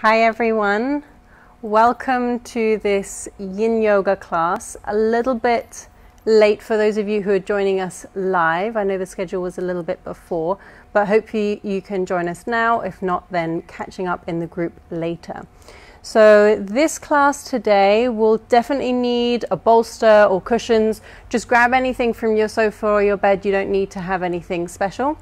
Hi everyone, welcome to this Yin Yoga class. A little bit late for those of you who are joining us live. I know the schedule was a little bit before, but hopefully you can join us now. If not, then catching up in the group later. So this class today will definitely need a bolster or cushions. Just grab anything from your sofa or your bed. You don't need to have anything special.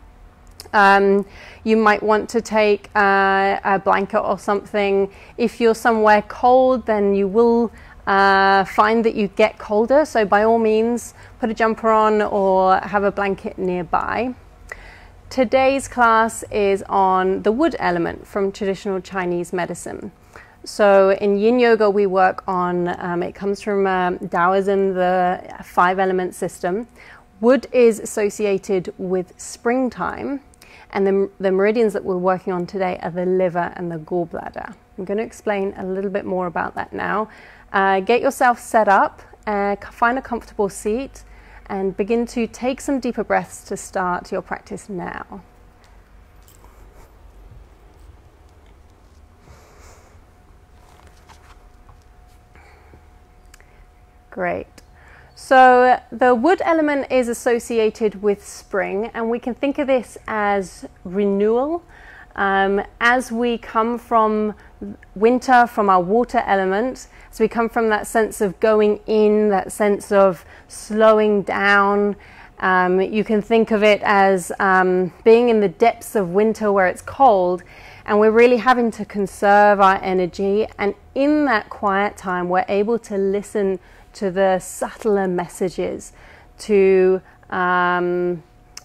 You might want to take a blanket or something. If you're somewhere cold, then you will find that you get colder. So by all means, put a jumper on or have a blanket nearby. Today's class is on the wood element from traditional Chinese medicine. So in Yin Yoga, we work on, it comes from Taoism, the 5-element system. Wood is associated with springtime. And the meridians that we're working on today are the liver and the gallbladder. I'm going to explain a little bit more about that now. Get yourself set up, find a comfortable seat, and begin to take some deeper breaths to start your practice now. Great. So the wood element is associated with spring, and we can think of this as renewal. As we come from winter, from our water element, so we come from that sense of going in, that sense of slowing down. You can think of it as being in the depths of winter where it's cold, and we're really having to conserve our energy. And in that quiet time, we're able to listen to the subtler messages, to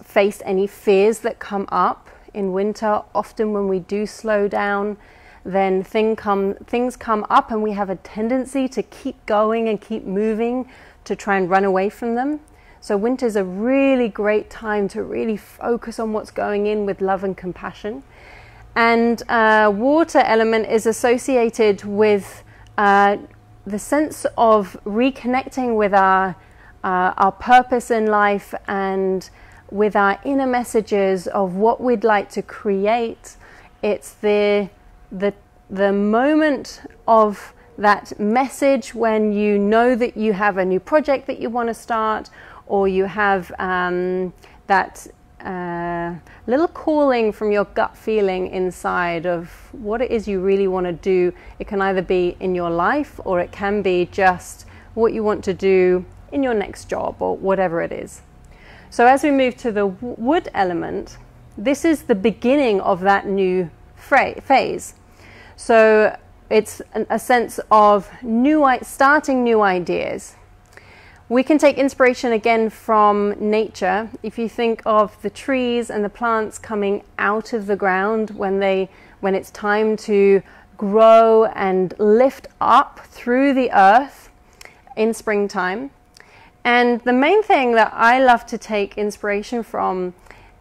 face any fears that come up in winter. Often when we do slow down, then things come up and we have a tendency to keep going and keep moving to try and run away from them. So winter's a really great time to really focus on what's going in with love and compassion. And water element is associated with the sense of reconnecting with our purpose in life and with our inner messages of what we'd like to create. It's the moment of that message when you know that you have a new project that you want to start, or you have that little calling from your gut feeling inside of what it is you really want to do. It can either be in your life, or it can be just what you want to do in your next job, or whatever it is. So as we move to the wood element, this is the beginning of that new phase. So it's a sense of starting new ideas. We can take inspiration again from nature. If you think of the trees and the plants coming out of the ground when it's time to grow and lift up through the earth in springtime. And the main thing that I love to take inspiration from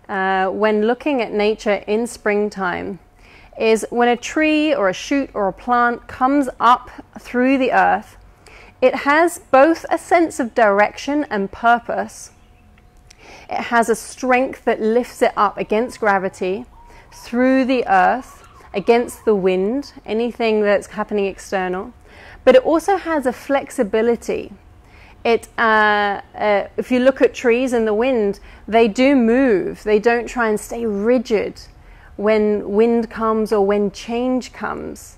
when looking at nature in springtime is when a tree or a shoot or a plant comes up through the earth. It has both a sense of direction and purpose. It has a strength that lifts it up against gravity, through the earth, against the wind, anything that's happening external. But it also has a flexibility. If you look at trees in the wind, they do move. They don't try and stay rigid when wind comes or when change comes.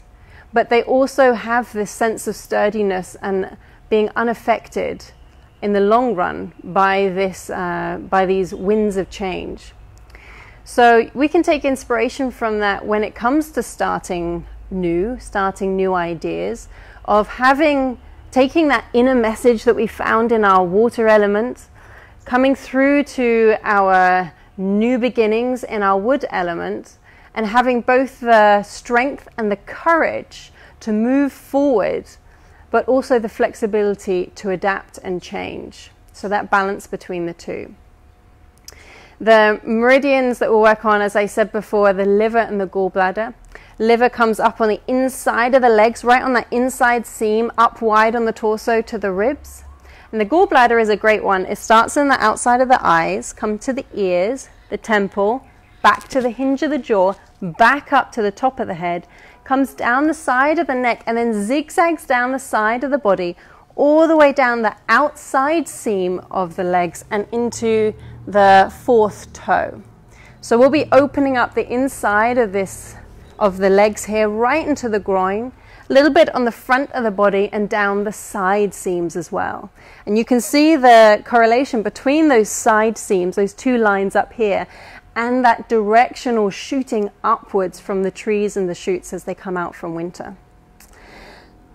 But they also have this sense of sturdiness and being unaffected in the long run by these winds of change. So we can take inspiration from that when it comes to starting new ideas, of taking that inner message that we found in our water element, coming through to our new beginnings in our wood element, and having both the strength and the courage to move forward, but also the flexibility to adapt and change. So that balance between the two. The meridians that we'll work on, as I said before, the liver and the gallbladder. Liver comes up on the inside of the legs, right on that inside seam, up wide on the torso to the ribs. And the gallbladder is a great one. It starts on the outside of the eyes, come to the ears, the temple, back to the hinge of the jaw, back up to the top of the head, comes down the side of the neck, and then zigzags down the side of the body, all the way down the outside seam of the legs and into the fourth toe. So we'll be opening up the inside of the legs here, right into the groin, a little bit on the front of the body and down the side seams as well. And you can see the correlation between those side seams, those two lines up here, and that directional shooting upwards from the trees and the shoots as they come out from winter.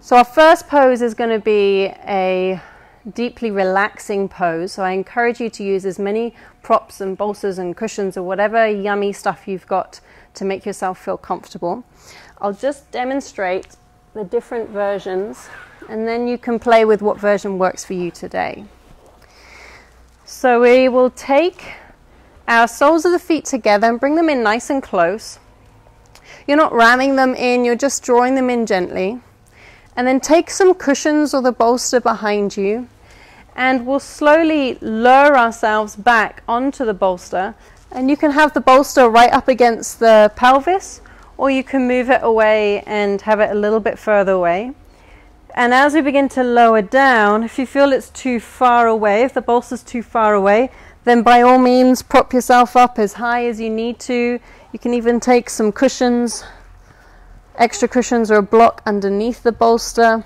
So our first pose is going to be a deeply relaxing pose. So I encourage you to use as many props and bolsters and cushions or whatever yummy stuff you've got to make yourself feel comfortable. I'll just demonstrate the different versions, and then you can play with what version works for you today. So we will take our soles of the feet together and bring them in nice and close. You're not ramming them in, you're just drawing them in gently. And then take some cushions or the bolster behind you, and we'll slowly lower ourselves back onto the bolster. And you can have the bolster right up against the pelvis, or you can move it away and have it a little bit further away. And as we begin to lower down, if you feel it's too far away, if the bolster's too far away, then by all means prop yourself up as high as you need to. You can even take some cushions, extra cushions or a block underneath the bolster,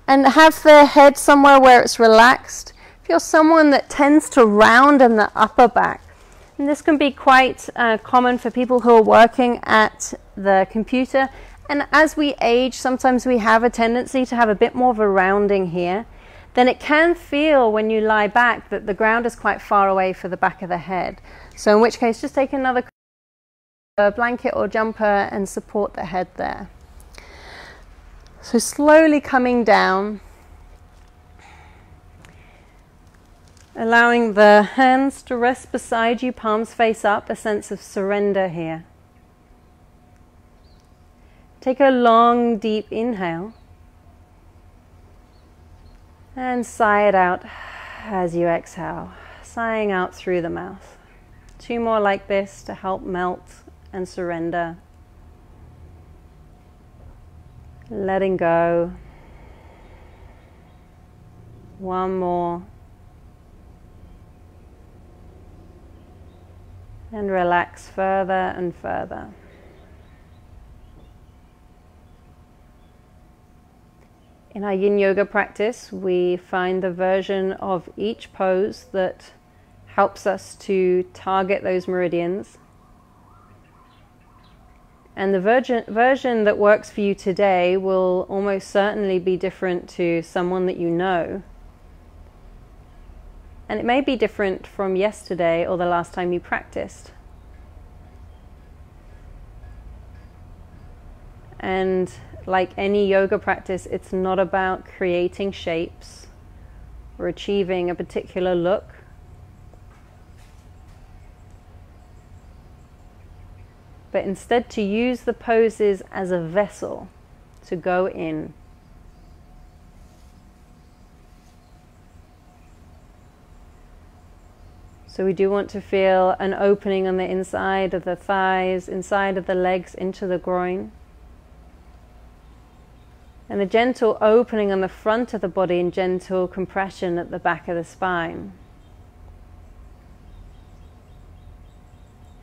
and have the head somewhere where it's relaxed. If you're someone that tends to round in the upper back, and this can be quite common for people who are working at the computer, and as we age sometimes we have a tendency to have a bit more of a rounding here, then it can feel when you lie back that the ground is quite far away for the back of the head. So in which case just take another blanket or jumper and support the head there. So slowly coming down, allowing the hands to rest beside you, palms face up, a sense of surrender here. Take a long, deep inhale and sigh it out as you exhale, sighing out through the mouth. 2 more like this to help melt and surrender. Letting go. 1 more. And relax further and further. In our yin yoga practice, we find the version of each pose that helps us to target those meridians. And the version that works for you today will almost certainly be different to someone that you know. And it may be different from yesterday or the last time you practiced. And like any yoga practice, it's not about creating shapes or achieving a particular look. But instead to use the poses as a vessel to go in. So we do want to feel an opening on the inside of the thighs, inside of the legs, into the groin. And a gentle opening on the front of the body and gentle compression at the back of the spine.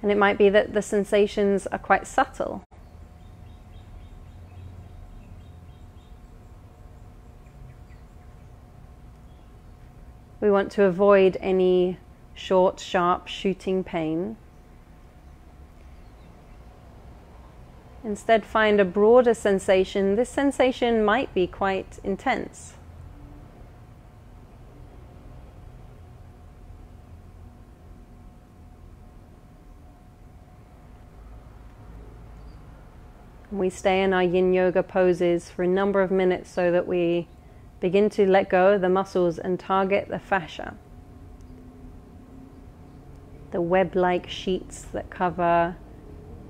And it might be that the sensations are quite subtle. We want to avoid any short, sharp, shooting pain. Instead, find a broader sensation. This sensation might be quite intense. We stay in our yin yoga poses for a number of minutes so that we begin to let go of the muscles and target the fascia. The web-like sheets that cover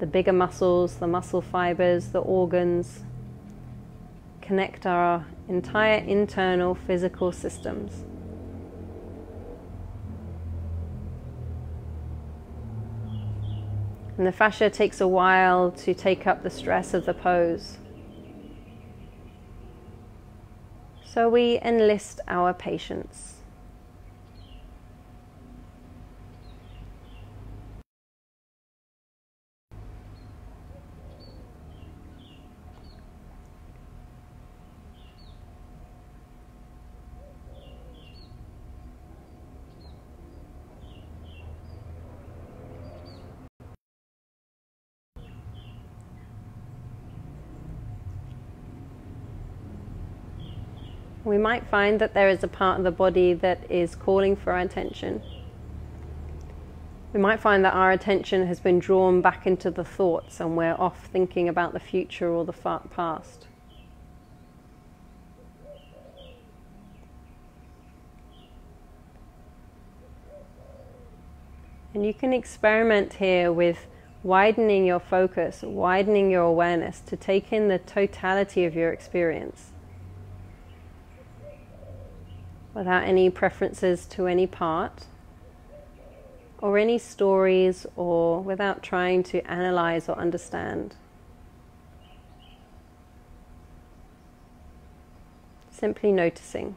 the bigger muscles, the muscle fibers, the organs, connect our entire internal physical systems. And the fascia takes a while to take up the stress of the pose. So we enlist our patience. We might find that there is a part of the body that is calling for our attention. We might find that our attention has been drawn back into the thoughts and we're off thinking about the future or the past. And you can experiment here with widening your focus, widening your awareness to take in the totality of your experience, without any preferences to any part or any stories, or without trying to analyze or understand. Simply noticing.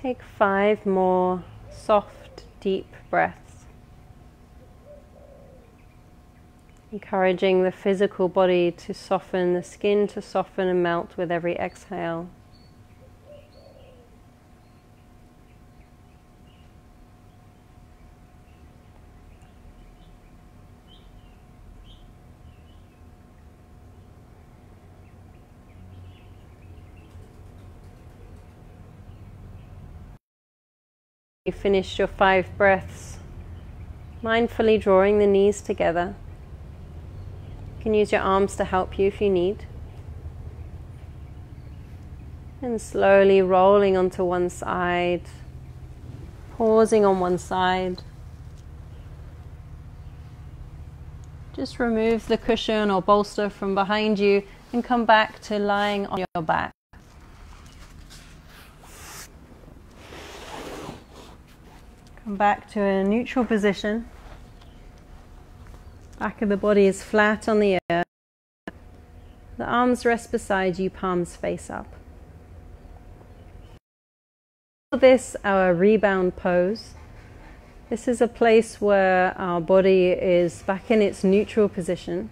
Take 5 more soft, deep breaths, encouraging the physical body to soften, the skin to soften and melt with every exhale. You finished your 5 breaths, mindfully drawing the knees together. You can use your arms to help you if you need. And slowly rolling onto one side, pausing on one side. Just remove the cushion or bolster from behind you and come back to lying on your back. Come back to a neutral position. Back of the body is flat on the earth. The arms rest beside you, palms face up. This, our rebound pose. This is a place where our body is back in its neutral position.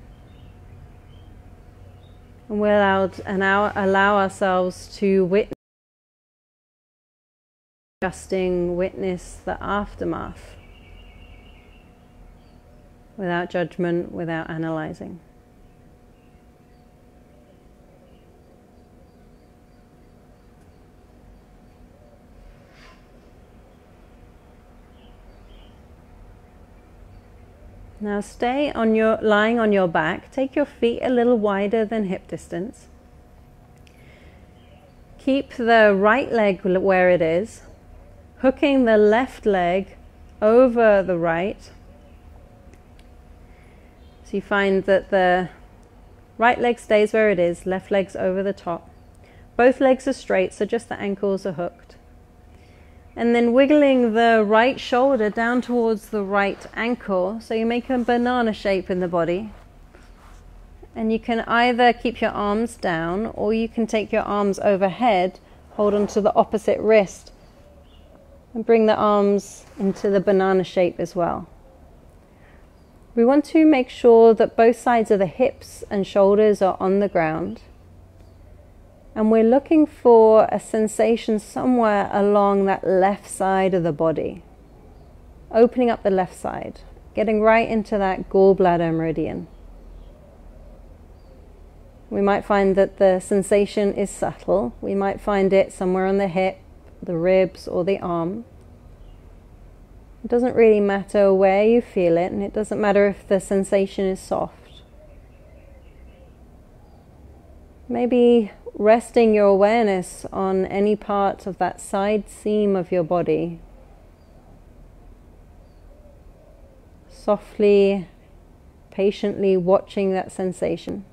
And we'll allow ourselves to witness the aftermath without judgment, without analyzing. Now stay on lying on your back. Take your feet a little wider than hip distance. Keep the right leg where it is, hooking the left leg over the right. So you find that the right leg stays where it is, left leg's over the top. Both legs are straight, so just the ankles are hooked. And then wiggling the right shoulder down towards the right ankle, so you make a banana shape in the body. And you can either keep your arms down, or you can take your arms overhead, hold onto the opposite wrist, and bring the arms into the banana shape as well. We want to make sure that both sides of the hips and shoulders are on the ground. And we're looking for a sensation somewhere along that left side of the body. Opening up the left side, getting right into that gallbladder meridian. We might find that the sensation is subtle. We might find it somewhere on the hip, the ribs, or the arm. It doesn't really matter where you feel it, and it doesn't matter if the sensation is soft. Maybe resting your awareness on any part of that side seam of your body. Softly, patiently watching that sensation.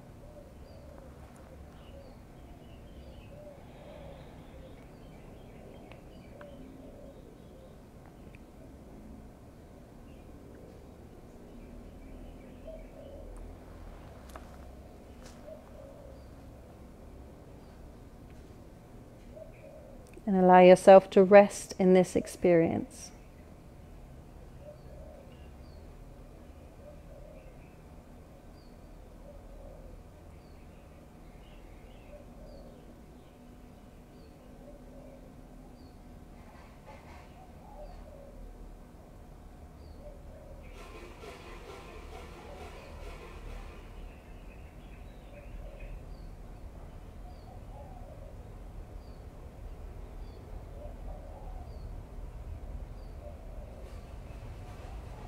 And allow yourself to rest in this experience.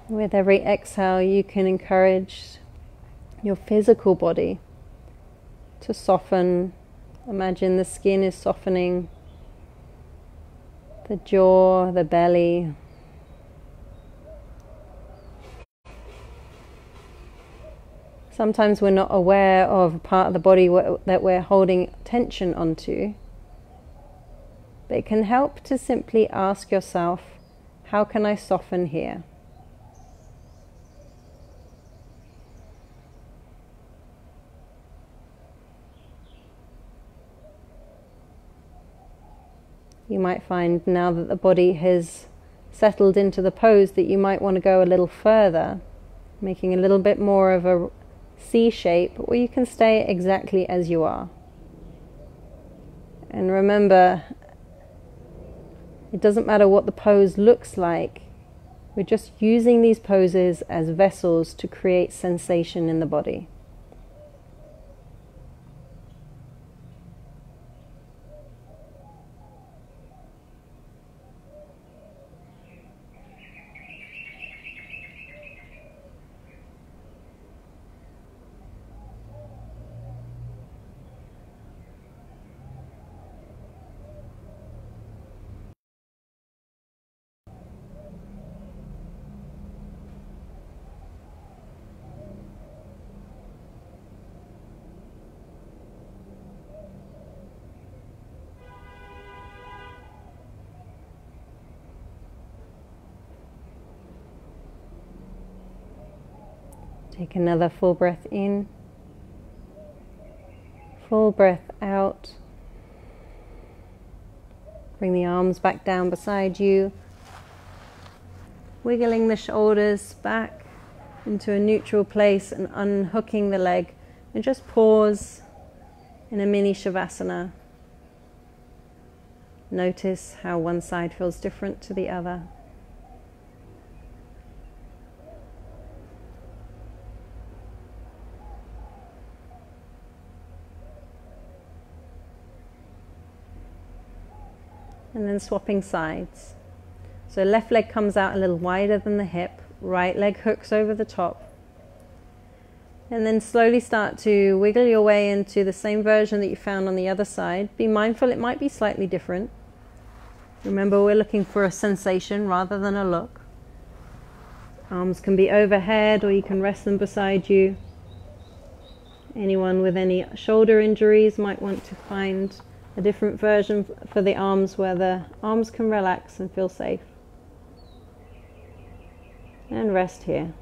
With every exhale, you can encourage your physical body to soften. Imagine the skin is softening, the jaw, the belly. Sometimes we're not aware of a part of the body that we're holding tension onto. But it can help to simply ask yourself, how can I soften here? You might find now that the body has settled into the pose that you might want to go a little further, making a little bit more of a C shape, or you can stay exactly as you are. And remember, it doesn't matter what the pose looks like, we're just using these poses as vessels to create sensation in the body. Take another full breath in, full breath out. Bring the arms back down beside you, wiggling the shoulders back into a neutral place and unhooking the leg, and just pause in a mini Shavasana. Notice how one side feels different to the other. And then swapping sides. So left leg comes out a little wider than the hip, right leg hooks over the top. And then slowly start to wiggle your way into the same version that you found on the other side. Be mindful it might be slightly different. Remember, we're looking for a sensation rather than a look. Arms can be overhead, or you can rest them beside you. Anyone with any shoulder injuries might want to find a different version for the arms where the arms can relax and feel safe. And rest here.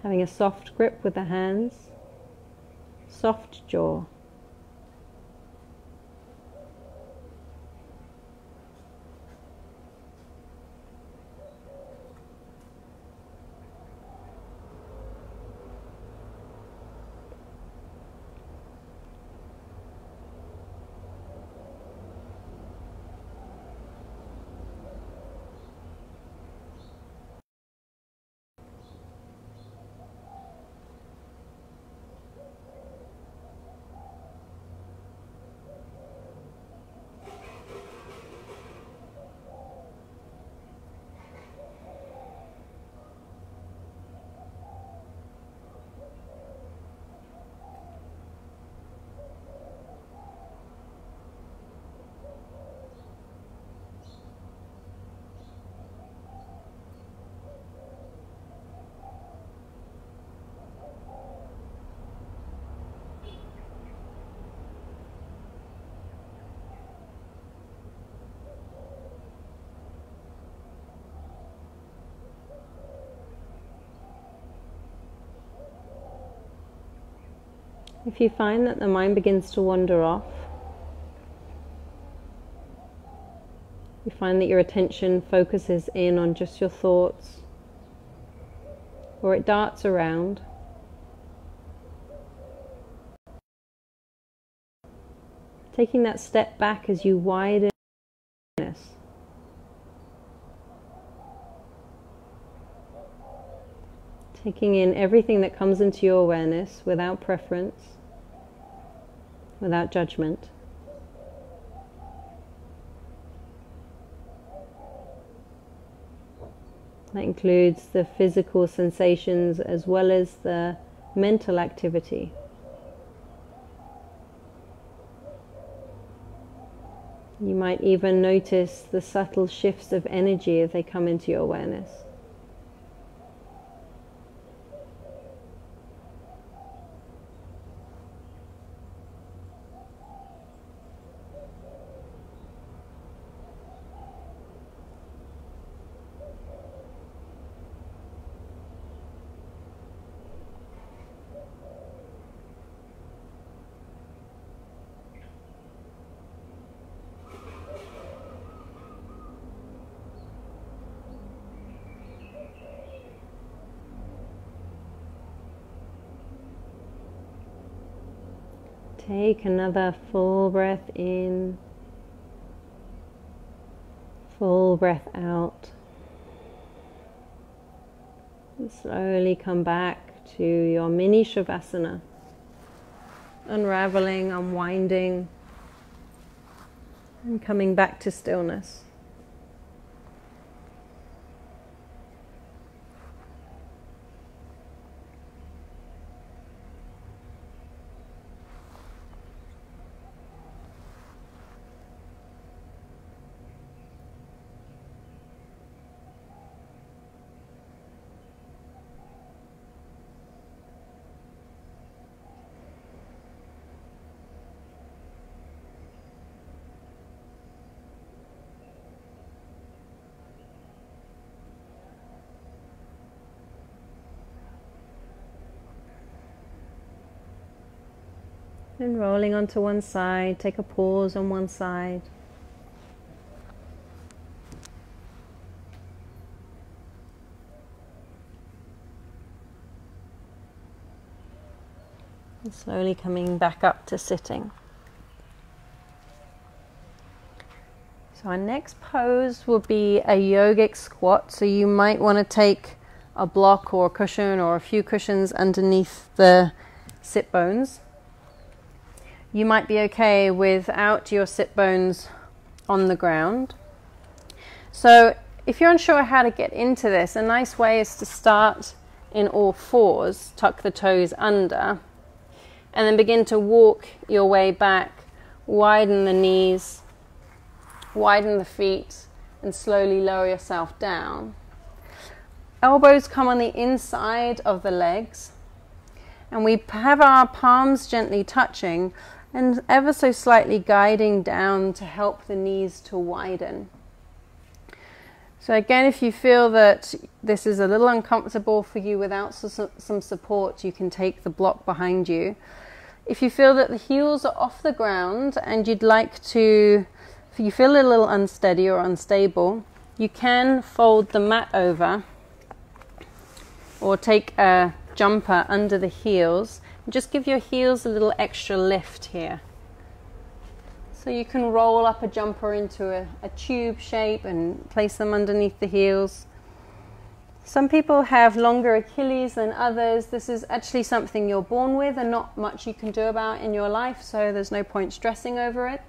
Having a soft grip with the hands, soft jaw. If you find that the mind begins to wander off, you find that your attention focuses in on just your thoughts, or it darts around, taking that step back as you widen awareness. Taking in everything that comes into your awareness without preference, without judgment. That includes the physical sensations as well as the mental activity. You might even notice the subtle shifts of energy as they come into your awareness. Take another full breath in, full breath out. And slowly come back to your mini Shavasana, unraveling, unwinding, and coming back to stillness. And rolling onto one side, take a pause on one side. And slowly coming back up to sitting. So our next pose will be a yogic squat. So you might want to take a block or a cushion or a few cushions underneath the sit bones. You might be okay without your sit bones on the ground. So if you're unsure how to get into this, a nice way is to start in all fours, tuck the toes under, and then begin to walk your way back, widen the knees, widen the feet, and slowly lower yourself down. Elbows come on the inside of the legs, and we have our palms gently touching and ever so slightly guiding down to help the knees to widen. So again, if you feel that this is a little uncomfortable for you without some support, you can take the block behind you. If you feel that the heels are off the ground and you'd like to, if you feel a little unsteady or unstable, you can fold the mat over or take a jumper under the heels. Just give your heels a little extra lift here. So you can roll up a jumper into a tube shape and place them underneath the heels. Some people have longer Achilles than others. This is actually something you're born with and not much you can do about in your life, so there's no point stressing over it.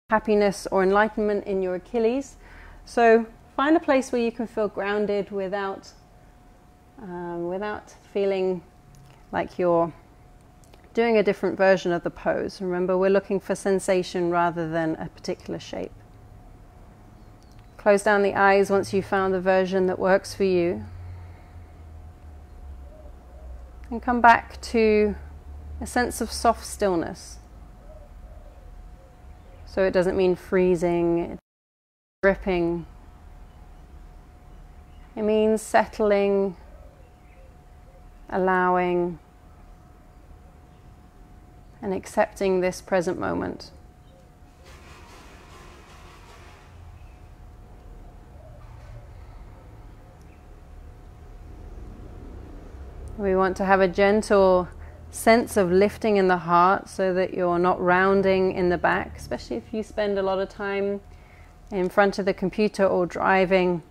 Happiness or enlightenment in your Achilles. So find a place where you can feel grounded without feeling like you're doing a different version of the pose. Remember, we're looking for sensation rather than a particular shape. Close down the eyes once you've found the version that works for you. And come back to a sense of soft stillness. So it doesn't mean freezing, gripping. It means settling, allowing, and accepting this present moment. We want to have a gentle sense of lifting in the heart so that you're not rounding in the back, especially if you spend a lot of time in front of the computer or driving.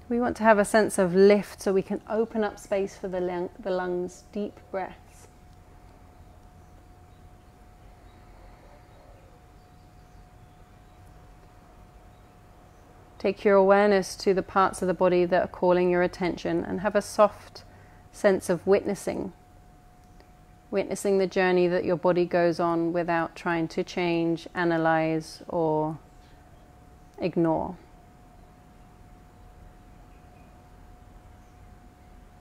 We want to have a sense of lift so we can open up space for the lungs, deep breaths. Take your awareness to the parts of the body that are calling your attention and have a soft sense of witnessing the journey that your body goes on without trying to change, analyze, or ignore.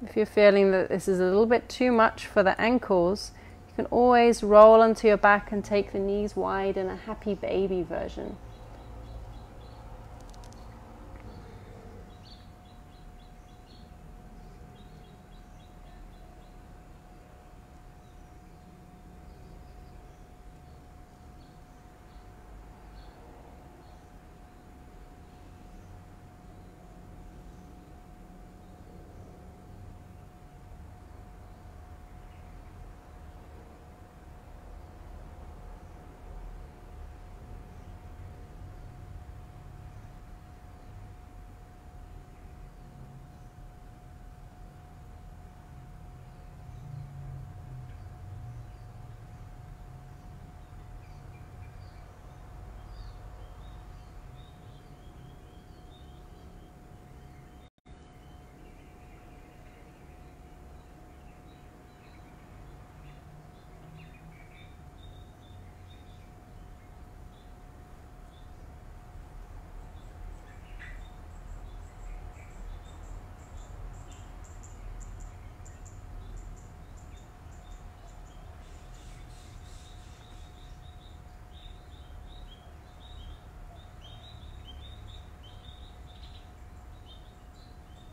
If you're feeling that this is a little bit too much for the ankles, you can always roll onto your back and take the knees wide in a happy baby version.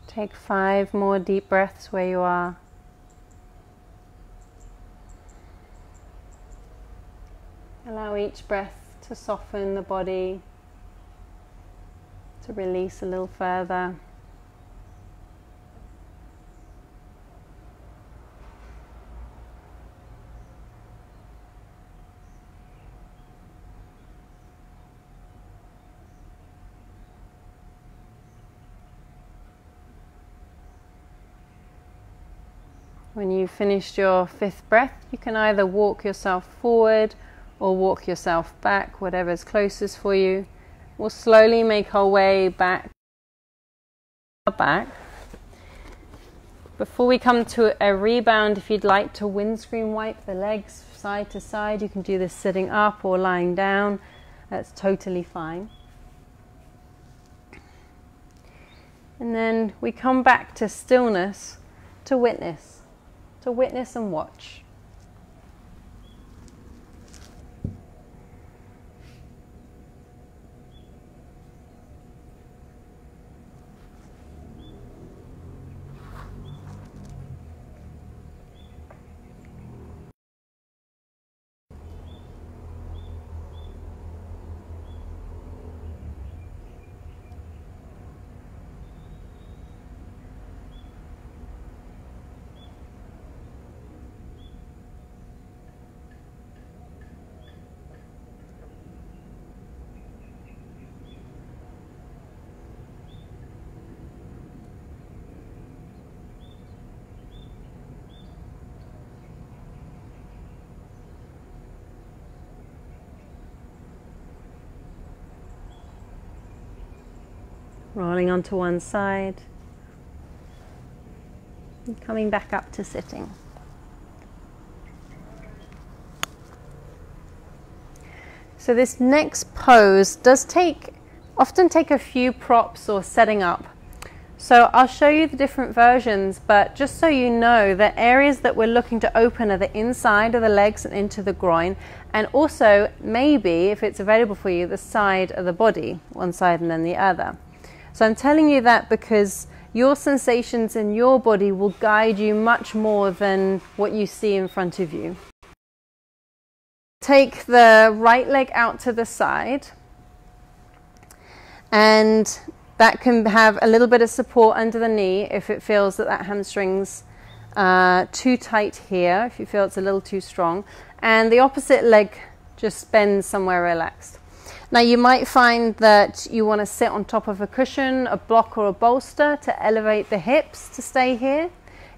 Take 5 more deep breaths where you are. Allow each breath to soften the body, to release a little further. When you've finished your 5th breath, you can either walk yourself forward or walk yourself back, whatever's closest for you. We'll slowly make our way back. Before we come to a rebound, if you'd like to windscreen wipe the legs side to side, you can do this sitting up or lying down. That's totally fine. And then we come back to stillness, to witness and watch. Rolling onto one side, and coming back up to sitting. So this next pose does often take a few props or setting up. So I'll show you the different versions, but just so you know, the areas that we're looking to open are the inside of the legs and into the groin, and also maybe, if it's available for you, the side of the body, one side and then the other. So I'm telling you that because your sensations in your body will guide you much more than what you see in front of you. take the right leg out to the side, and that can have a little bit of support under the knee if it feels that hamstring's too tight here, if you feel it's a little too strong, and the opposite leg just bends somewhere relaxed. Now you might find that you want to sit on top of a cushion, a block or a bolster to elevate the hips to stay here.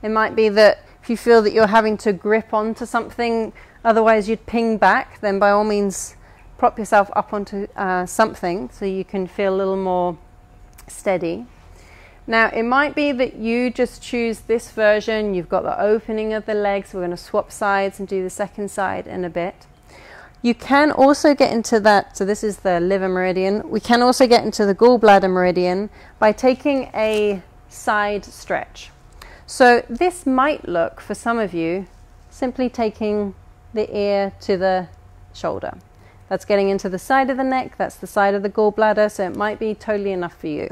It might be that if you feel that you're having to grip onto something, otherwise you'd ping back, then by all means prop yourself up onto something so you can feel a little more steady. Now it might be that you just choose this version. You've got the opening of the legs. We're going to swap sides and do the second side in a bit. You can also get into that, so this is the liver meridian. We can also get into the gallbladder meridian by taking a side stretch. So this might look, for some of you, simply taking the ear to the shoulder. That's getting into the side of the neck, that's the side of the gallbladder, so it might be totally enough for you.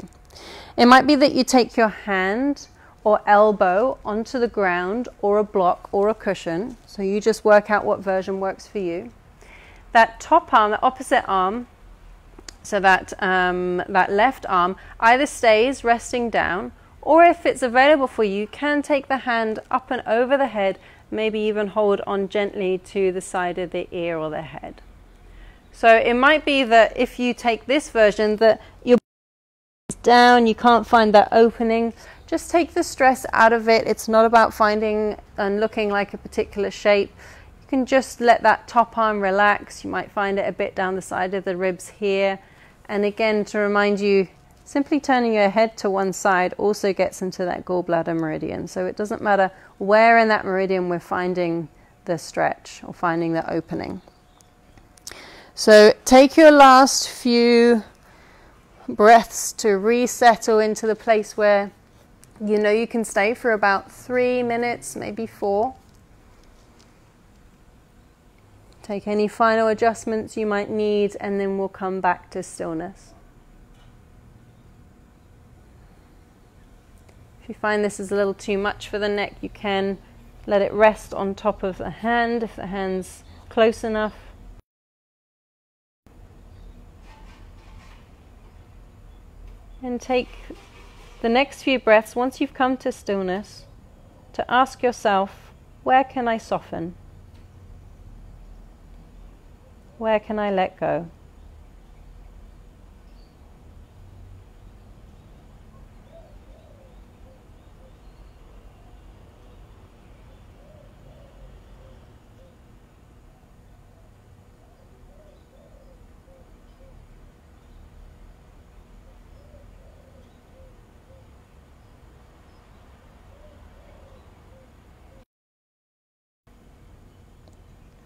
It might be that you take your hand or elbow onto the ground or a block or a cushion, so you just work out what version works for you. That top arm, the opposite arm, so that left arm either stays resting down, or if it's available for you, you can take the hand up and over the head, maybe even hold on gently to the side of the ear or the head. So it might be that if you take this version that your is down, you can't find that opening, just take the stress out of it. It's not about finding and looking like a particular shape. You can just let that top arm relax. You might find it a bit down the side of the ribs here. And again, to remind you, simply turning your head to one side also gets into that gallbladder meridian. So it doesn't matter where in that meridian we're finding the stretch or finding the opening. So take your last few breaths to resettle into the place where you know you can stay for about 3 minutes, maybe 4. Take any final adjustments you might need, and then we'll come back to stillness. If you find this is a little too much for the neck, you can let it rest on top of the hand if the hand's close enough. And take the next few breaths, once you've come to stillness, to ask yourself, where can I soften? Where can I let go?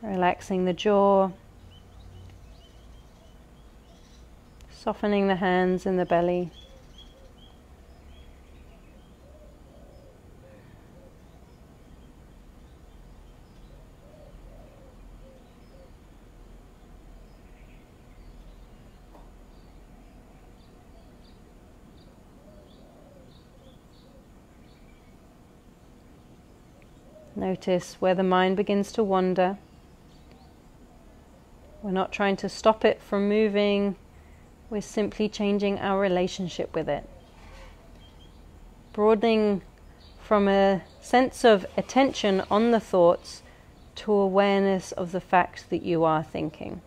Relaxing the jaw, softening the hands and the belly. Notice where the mind begins to wander. We're not trying to stop it from moving, we're simply changing our relationship with it. Broadening from a sense of attention on the thoughts to awareness of the fact that you are thinking.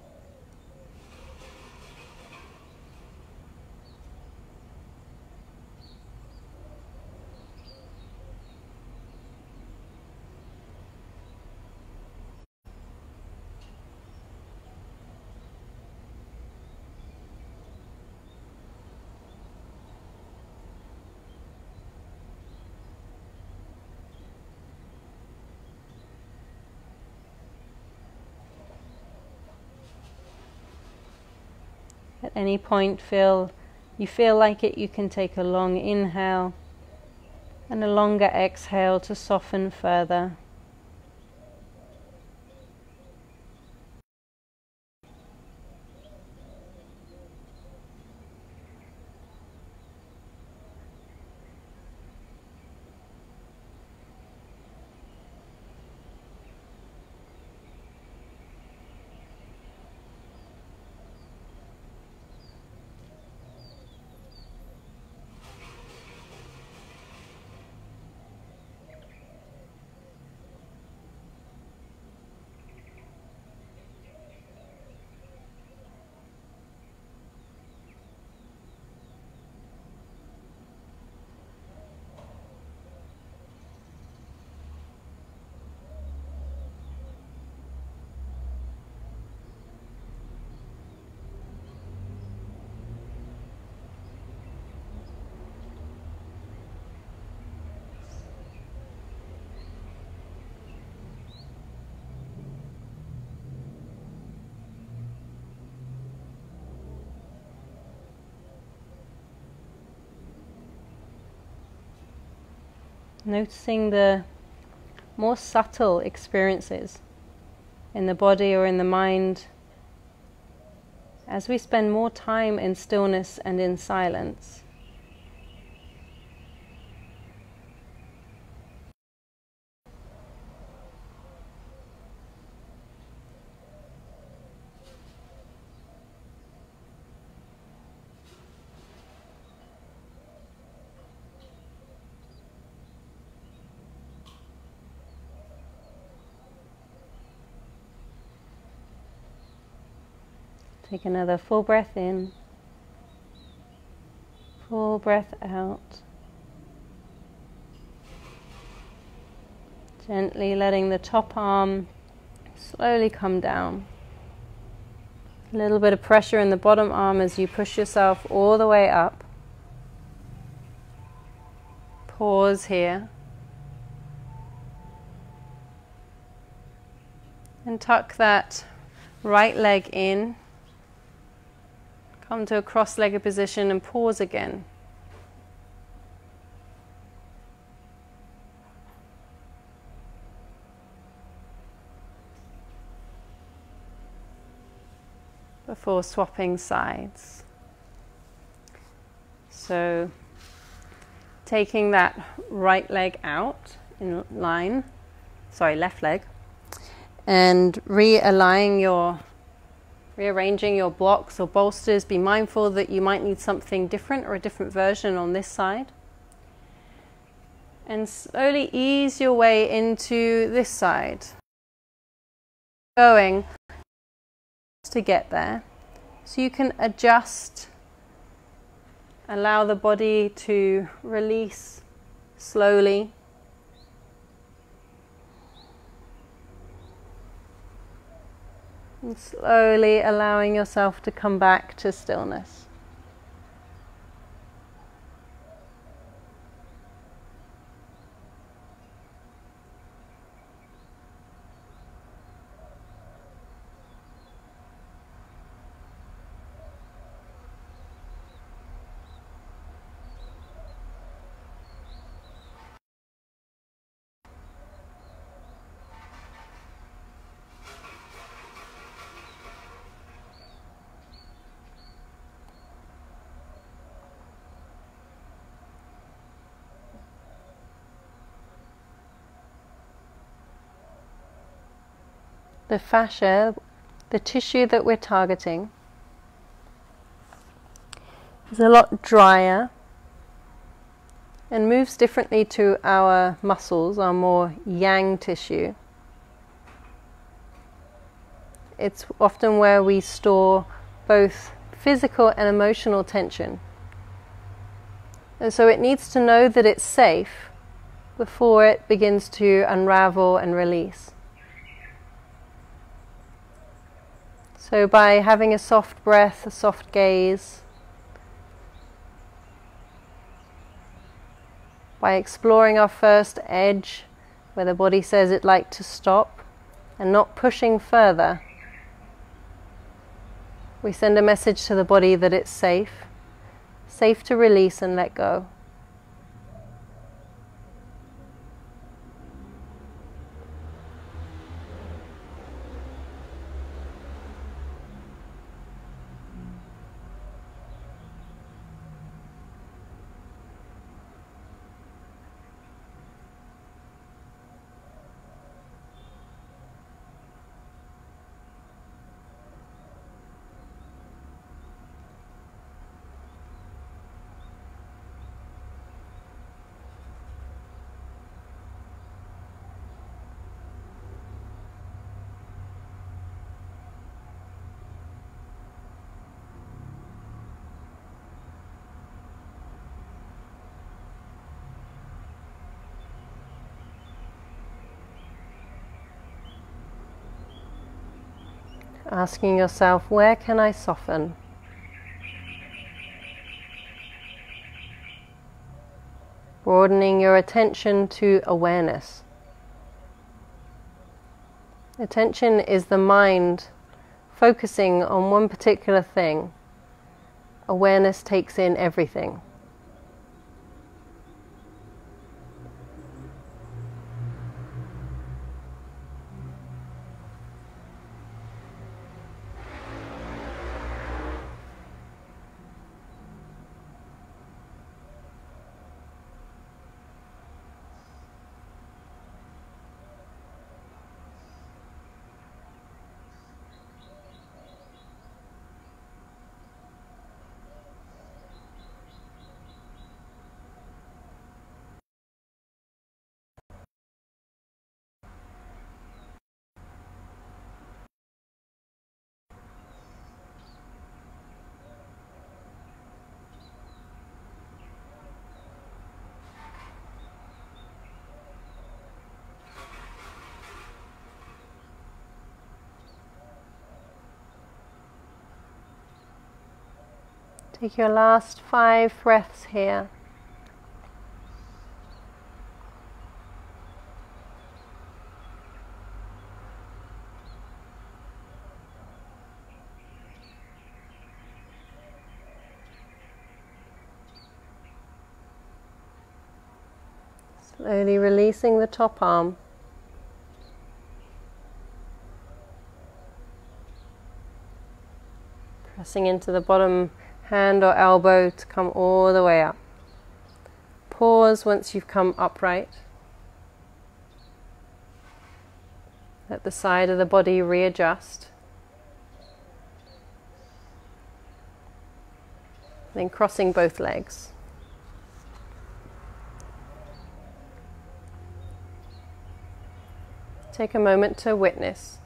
At any point you feel like it, you can take a long inhale and a longer exhale to soften further. Noticing the more subtle experiences in the body or in the mind as we spend more time in stillness and in silence. Take another full breath in, full breath out. Gently letting the top arm slowly come down. A little bit of pressure in the bottom arm as you push yourself all the way up. Pause here. And tuck that right leg in. Come to a cross-legged position and pause again. Before swapping sides. So taking that right leg out in line, left leg, and rearranging your blocks or bolsters. Be mindful that you might need something different or a different version on this side. And slowly ease your way into this side. Going to get there. So you can adjust, allow the body to release slowly. And slowly allowing yourself to come back to stillness. The fascia, the tissue that we're targeting, is a lot drier and moves differently to our muscles, our more yang tissue. It's often where we store both physical and emotional tension. And so it needs to know that it's safe before it begins to unravel and release. So by having a soft breath, a soft gaze, by exploring our first edge where the body says it'd like to stop and not pushing further, we send a message to the body that it's safe, safe to release and let go. Asking yourself, where can I soften? Broadening your attention to awareness. Attention is the mind focusing on one particular thing. Awareness takes in everything. Take your last 5 breaths here. Slowly releasing the top arm. Pressing into the bottom hand or elbow to come all the way up. Pause once you've come upright. Let the side of the body readjust. Then crossing both legs. Take a moment to witness.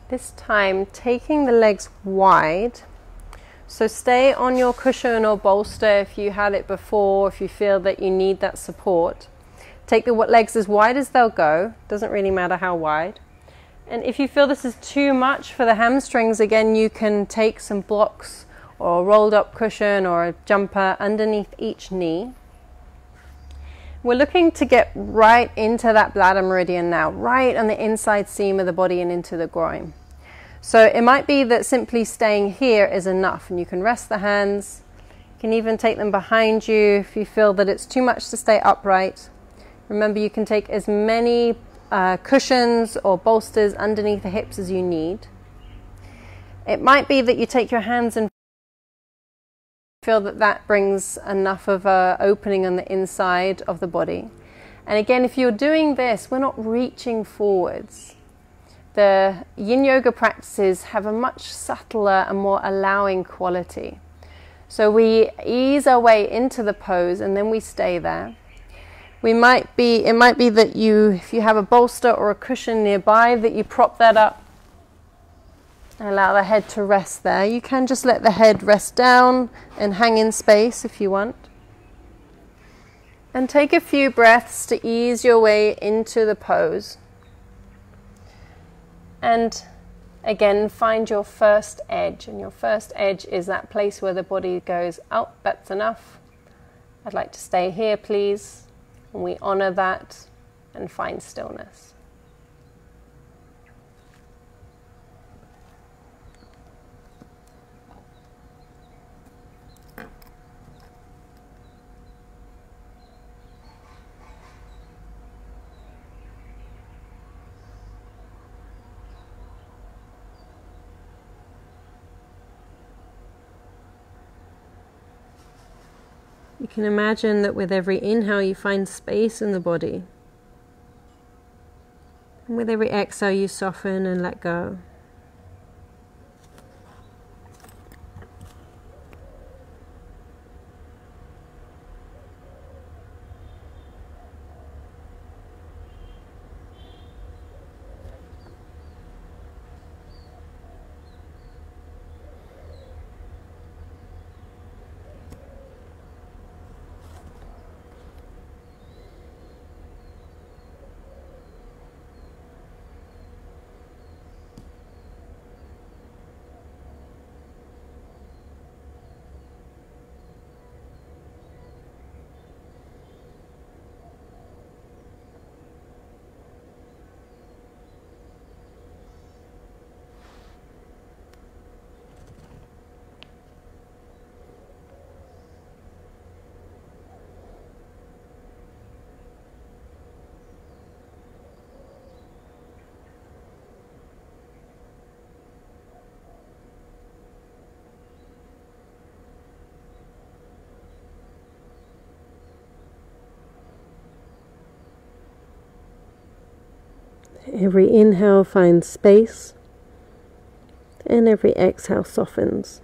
This time, taking the legs wide. So stay on your cushion or bolster if you had it before, if you feel that you need that support. Take the legs as wide as they'll go. Doesn't really matter how wide. And if you feel this is too much for the hamstrings, again, you can take some blocks or a rolled up cushion or a jumper underneath each knee. We're looking to get right into that bladder meridian now, right on the inside seam of the body and into the groin. So it might be that simply staying here is enough, and you can rest the hands. You can even take them behind you if you feel that it's too much to stay upright. Remember, you can take as many cushions or bolsters underneath the hips as you need. It might be that you take your hands and feel that that brings enough of an opening on the inside of the body. And again, if you're doing this, we're not reaching forwards. The yin yoga practices have a much subtler and more allowing quality. So we ease our way into the pose and then we stay there. It might be that if you have a bolster or a cushion nearby, that you prop that up and allow the head to rest there. You can just let the head rest down and hang in space if you want. And take a few breaths to ease your way into the pose. And again, find your first edge. And your first edge is that place where the body goes, oh, that's enough. I'd like to stay here, please. And we honor that and find stillness. You can imagine that with every inhale you find space in the body. And with every exhale you soften and let go. Every inhale finds space, and every exhale softens.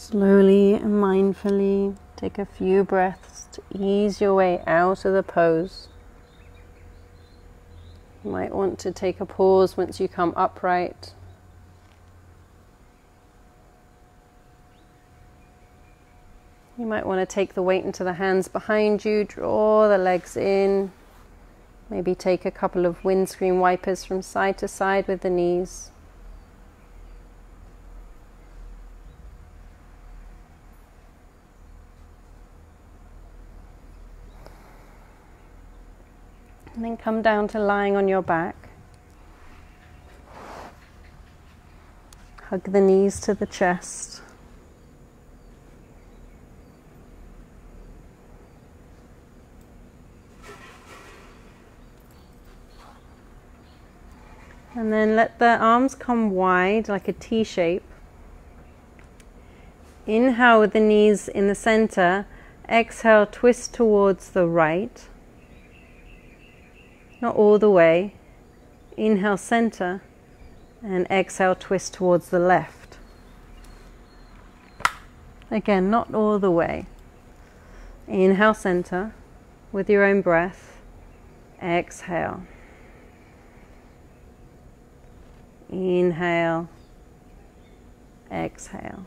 Slowly and mindfully take a few breaths to ease your way out of the pose. You might want to take a pause once you come upright. You might want to take the weight into the hands behind you, draw the legs in. Maybe take a couple of windscreen wipers from side to side with the knees. And then come down to lying on your back. Hug the knees to the chest. And then let the arms come wide like a T shape. Inhale with the knees in the center. Exhale, twist towards the right. Not all the way. Inhale, center. And exhale, twist towards the left. Again, not all the way. Inhale, center. With your own breath. Exhale. Inhale, exhale.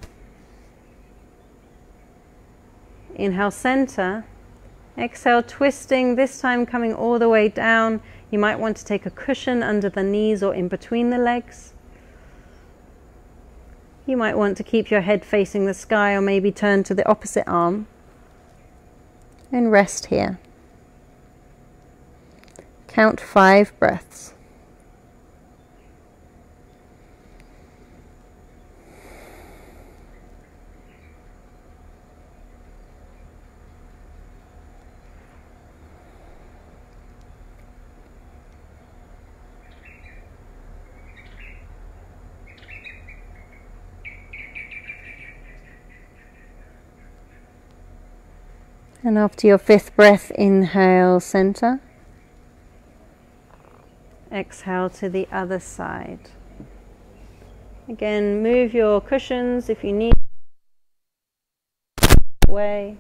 Inhale, center. Exhale, twisting, this time coming all the way down. You might want to take a cushion under the knees or in between the legs. You might want to keep your head facing the sky or maybe turn to the opposite arm. And rest here. Count 5 breaths. And after your 5th breath, inhale, center. Exhale to the other side. Again, move your cushions if you need. Way.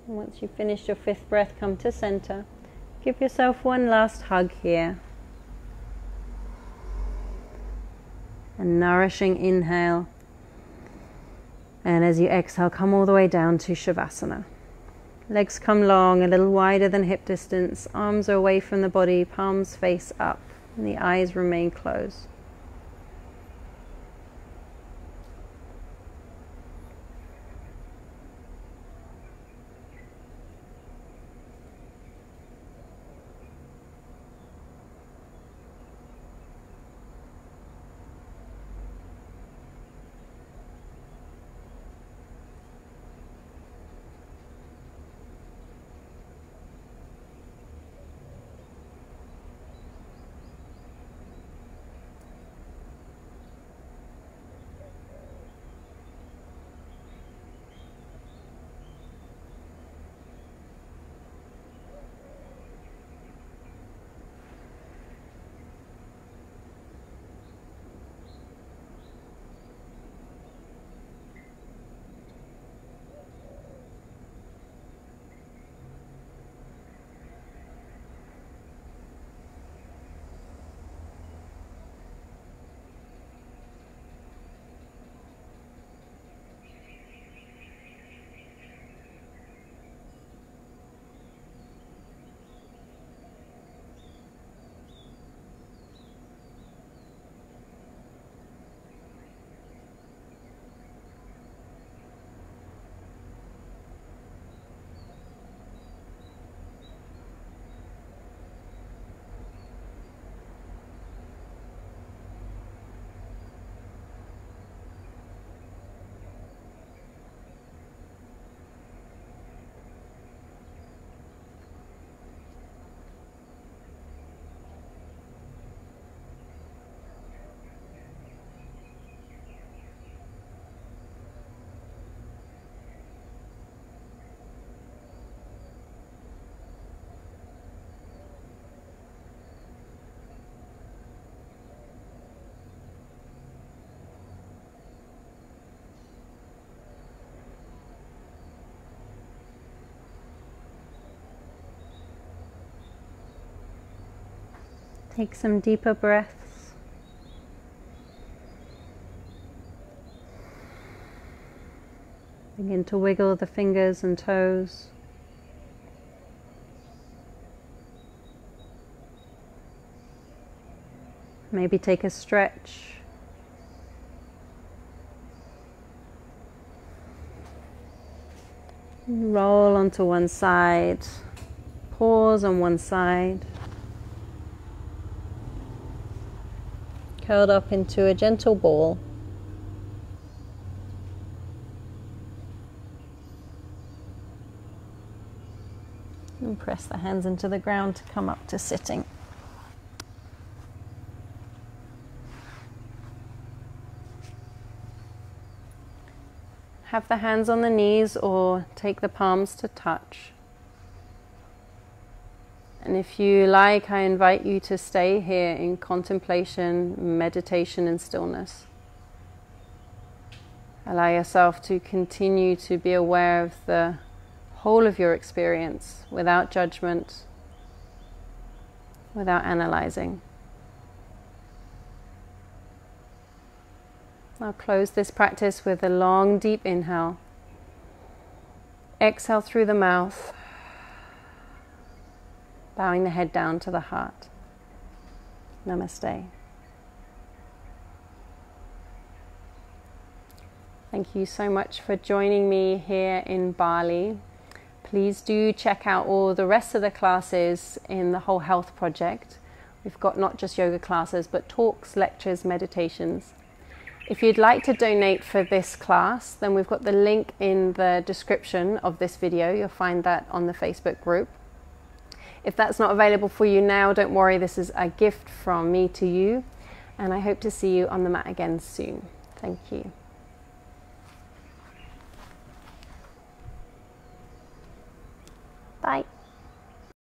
And once you've finished your 5th breath, come to center. Give yourself one last hug here. A nourishing inhale. And as you exhale, come all the way down to Shavasana. Legs come long, a little wider than hip distance. Arms are away from the body, palms face up, and the eyes remain closed. Take some deeper breaths. Begin to wiggle the fingers and toes. Maybe take a stretch. Roll onto one side. Pause on one side. Curled up into a gentle ball. And press the hands into the ground to come up to sitting. Have the hands on the knees or take the palms to touch. And if you like, I invite you to stay here in contemplation, meditation and stillness. Allow yourself to continue to be aware of the whole of your experience without judgment, without analyzing. I'll close this practice with a long, deep inhale. Exhale through the mouth, bowing the head down to the heart. Namaste. Thank you so much for joining me here in Bali. Please do check out all the rest of the classes in the Whole Health Project. We've got not just yoga classes, but talks, lectures, meditations. If you'd like to donate for this class, then we've got the link in the description of this video. You'll find that on the Facebook group. If that's not available for you now, don't worry, this is a gift from me to you, and I hope to see you on the mat again soon. Thank you.